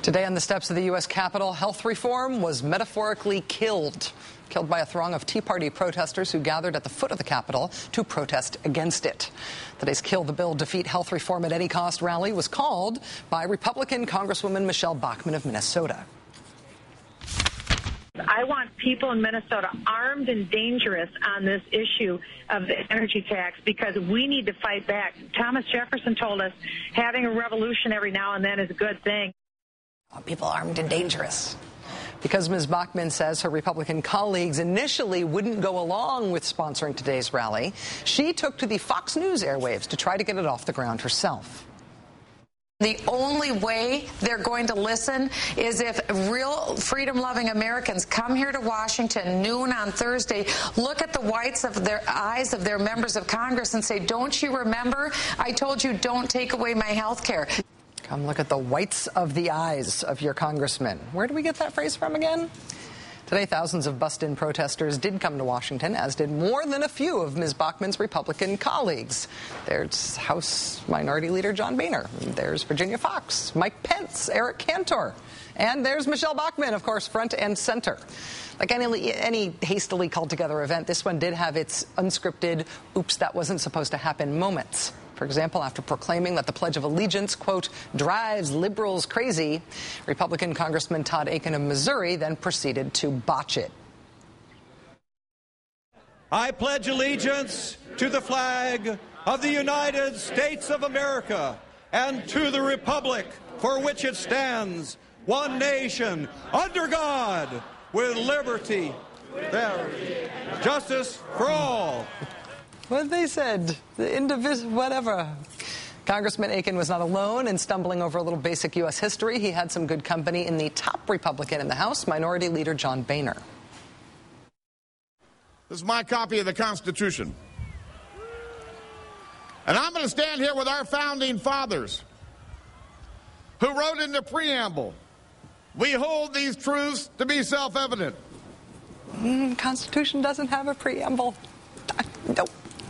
Today on the steps of the U.S. Capitol, health reform was metaphorically killed by a throng of Tea Party protesters who gathered at the foot of the Capitol to protest against it. Today's Kill the Bill, Defeat Health Reform at Any Cost rally was called by Republican Congresswoman Michele Bachmann of Minnesota. I want people in Minnesota armed and dangerous on this issue of the energy tax because we need to fight back. Thomas Jefferson told us having a revolution every now and then is a good thing. People armed and dangerous. Because Ms. Bachmann says her Republican colleagues initially wouldn't go along with sponsoring today's rally, she took to the Fox News airwaves to try to get it off the ground herself. The only way they're going to listen is if real freedom-loving Americans come here to Washington noon on Thursday, look at the whites of their eyes of their members of Congress and say, don't you remember? I told you don't take away my health care. Come look at the whites of the eyes of your congressman. Where do we get that phrase from again? Today, thousands of bussed-in protesters did come to Washington, as did more than a few of Ms. Bachmann's Republican colleagues. There's House Minority Leader John Boehner. There's Virginia Fox, Mike Pence, Eric Cantor. And there's Michele Bachmann, of course, front and center. Like any hastily called-together event, this one did have its unscripted, oops, that wasn't supposed to happen moments. For example, after proclaiming that the Pledge of Allegiance, quote, drives liberals crazy, Republican Congressman Todd Akin of Missouri then proceeded to botch it. I pledge allegiance to the flag of the United States of America and to the republic for which it stands, one nation, under God, with liberty, justice for all. What they said, the indivisible, whatever. Congressman Akin was not alone in stumbling over a little basic U.S. history. He had some good company in the top Republican in the House, Minority Leader John Boehner. This is my copy of the Constitution. And I'm going to stand here with our founding fathers who wrote in the preamble, we hold these truths to be self-evident. Constitution doesn't have a preamble. No.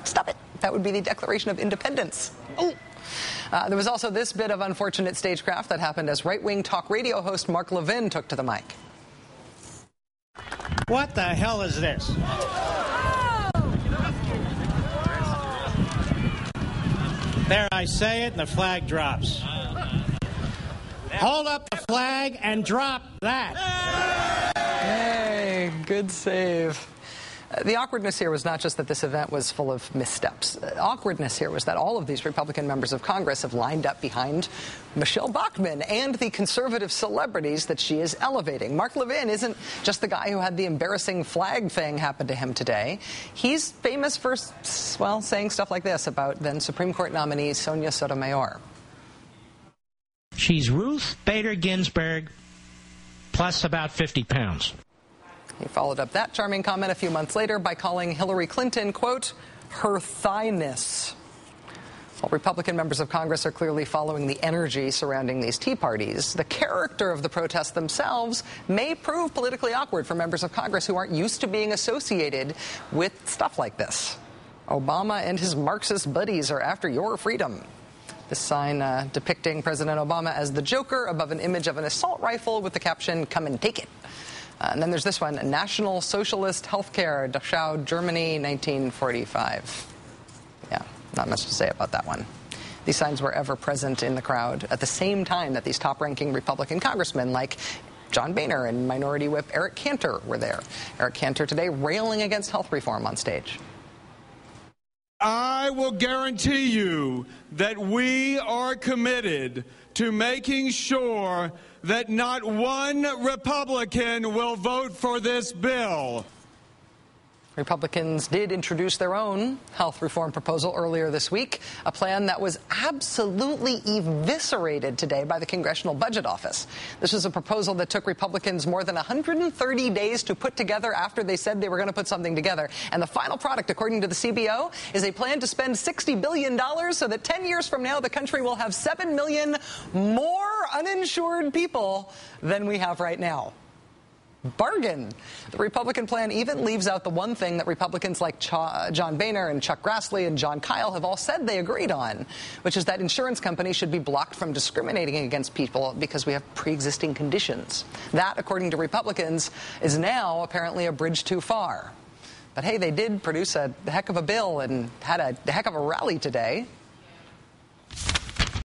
Stop it. That would be the Declaration of Independence. There was also this bit of unfortunate stagecraft that happened as right-wing talk radio host Mark Levin took to the mic. What the hell is this? There, I say it, and the flag drops. Hold up the flag and drop that. Hey, good save. The awkwardness here was not just that this event was full of missteps. Awkwardness here was that all of these Republican members of Congress have lined up behind Michele Bachmann and the conservative celebrities that she is elevating. Mark Levin isn't just the guy who had the embarrassing flag thing happen to him today. He's famous for, well, saying stuff like this about then Supreme Court nominee Sonia Sotomayor. She's Ruth Bader Ginsburg plus about 50 pounds. He followed up that charming comment a few months later by calling Hillary Clinton, quote, her thighness. While Republican members of Congress are clearly following the energy surrounding these Tea Parties, the character of the protests themselves may prove politically awkward for members of Congress who aren't used to being associated with stuff like this. Obama and his Marxist buddies are after your freedom. This sign depicting President Obama as the Joker above an image of an assault rifle with the caption, come and take it. And then there's this one, National Socialist Healthcare, Dachau, Germany, 1945. Yeah, not much to say about that one. These signs were ever present in the crowd at the same time that these top-ranking Republican congressmen like John Boehner and Minority Whip Eric Cantor were there. Eric Cantor today railing against health reform on stage. I will guarantee you that we are committed to making sure that not one Republican will vote for this bill. Republicans did introduce their own health reform proposal earlier this week, a plan that was absolutely eviscerated today by the Congressional Budget Office. This was a proposal that took Republicans more than 130 days to put together after they said they were going to put something together. And the final product, according to the CBO, is a plan to spend $60 billion so that 10 years from now the country will have 7 million more uninsured people than we have right now. bargain. The Republican plan even leaves out the one thing that Republicans like John Boehner and Chuck Grassley and John Kyle have all said they agreed on, which is that insurance companies should be blocked from discriminating against people because we have pre-existing conditions. That, according to Republicans, is now apparently a bridge too far. But hey, they did produce a heck of a bill and had a heck of a rally today.